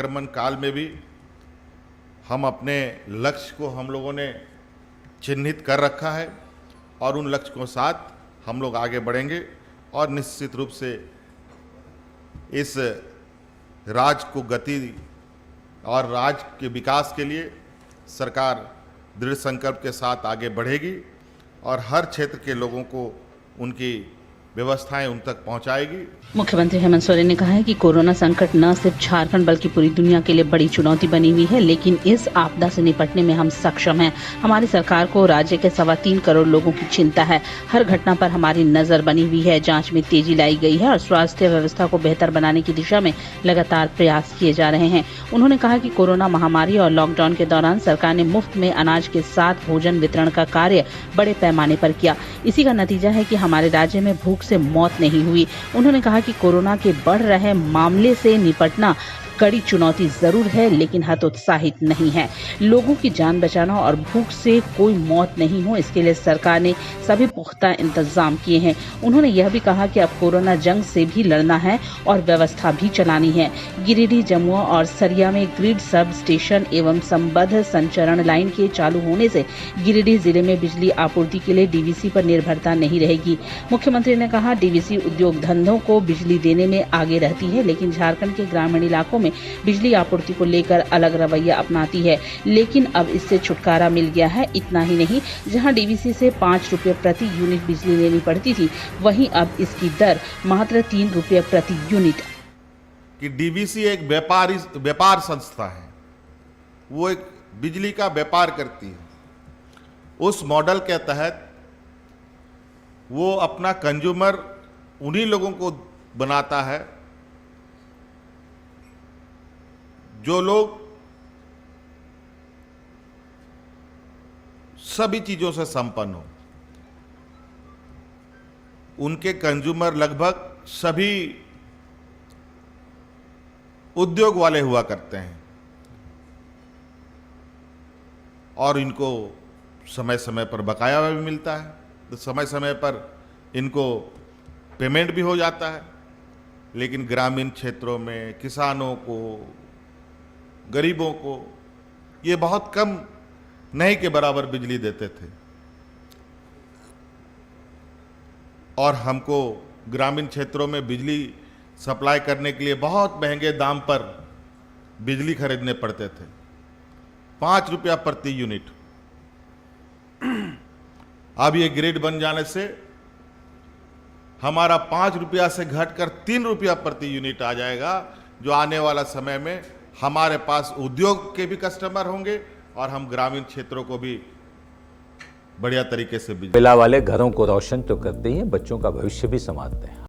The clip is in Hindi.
संक्रमण काल में भी हम अपने लक्ष्य को हम लोगों ने चिन्हित कर रखा है और उन लक्ष्य के साथ हम लोग आगे बढ़ेंगे और निश्चित रूप से इस राज्य को गति और राज्य के विकास के लिए सरकार दृढ़ संकल्प के साथ आगे बढ़ेगी और हर क्षेत्र के लोगों को उनकी व्यवस्थाएं उन तक पहुंचाएगी। मुख्यमंत्री हेमंत सोरेन ने कहा है कि कोरोना संकट न सिर्फ झारखंड बल्कि पूरी दुनिया के लिए बड़ी चुनौती बनी हुई है, लेकिन इस आपदा से निपटने में हम सक्षम हैं। हमारी सरकार को राज्य के 3.25 करोड़ लोगों की चिंता है। हर घटना पर हमारी नजर बनी हुई है, जांच में तेजी लाई गई है और स्वास्थ्य व्यवस्था को बेहतर बनाने की दिशा में लगातार प्रयास किए जा रहे हैं। उन्होंने कहा कि कोरोना महामारी और लॉकडाउन के दौरान सरकार ने मुफ्त में अनाज के साथ भोजन वितरण का कार्य बड़े पैमाने पर किया। इसी का नतीजा है कि हमारे राज्य में भूख से मौत नहीं हुई। उन्होंने कहा कि कोरोना के बढ़ रहे मामले से निपटना कड़ी चुनौती जरूर है, लेकिन हतोत्साहित नहीं है। लोगों की जान बचाना और भूख से कोई मौत नहीं हो, इसके लिए सरकार ने सभी पुख्ता इंतजाम किए हैं। उन्होंने यह भी कहा कि अब कोरोना जंग से भी लड़ना है और व्यवस्था भी चलानी है। गिरिडीह, जमुआ और सरिया में ग्रिड सब स्टेशन एवं संबद्ध संचरण लाइन के चालू होने से गिरिडीह जिले में बिजली आपूर्ति के लिए डीवीसी पर निर्भरता नहीं रहेगी। मुख्यमंत्री ने कहा, डीवीसी उद्योग धंधों को बिजली देने में आगे रहती है, लेकिन झारखंड के ग्रामीण इलाकों में बिजली आपूर्ति को लेकर अलग रवैया अपनाती है। लेकिन अब इससे छुटकारा मिल गया है। इतना ही नहीं, जहां डीवीसी से 5 रुपए प्रति यूनिट बिजली लेनी पड़ती थी, वहीं अब इसकी दर मात्र 3 रुपए प्रति यूनिट। कि डीवीसी एक व्यापार संस्था है, वो एक बिजली का व्यापार करती है। उस मॉडल के तहत वो अपना कंज्यूमर उन्हीं लोगों को बनाता है जो लोग सभी चीजों से संपन्न हो। उनके कंज्यूमर लगभग सभी उद्योग वाले हुआ करते हैं और इनको समय समय पर बकाया भी मिलता है, तो समय समय पर इनको पेमेंट भी हो जाता है। लेकिन ग्रामीण क्षेत्रों में किसानों को, गरीबों को ये बहुत कम नहीं के बराबर बिजली देते थे और हमको ग्रामीण क्षेत्रों में बिजली सप्लाई करने के लिए बहुत महंगे दाम पर बिजली खरीदने पड़ते थे, 5 रुपया प्रति यूनिट। अब ये ग्रिड बन जाने से हमारा 5 रुपया से घटकर 3 रुपया प्रति यूनिट आ जाएगा, जो आने वाला समय में हमारे पास उद्योग के भी कस्टमर होंगे और हम ग्रामीण क्षेत्रों को भी बढ़िया तरीके से बिजली बिजली वाले घरों को रोशन तो करते ही हैं, बच्चों का भविष्य भी संवारते हैं।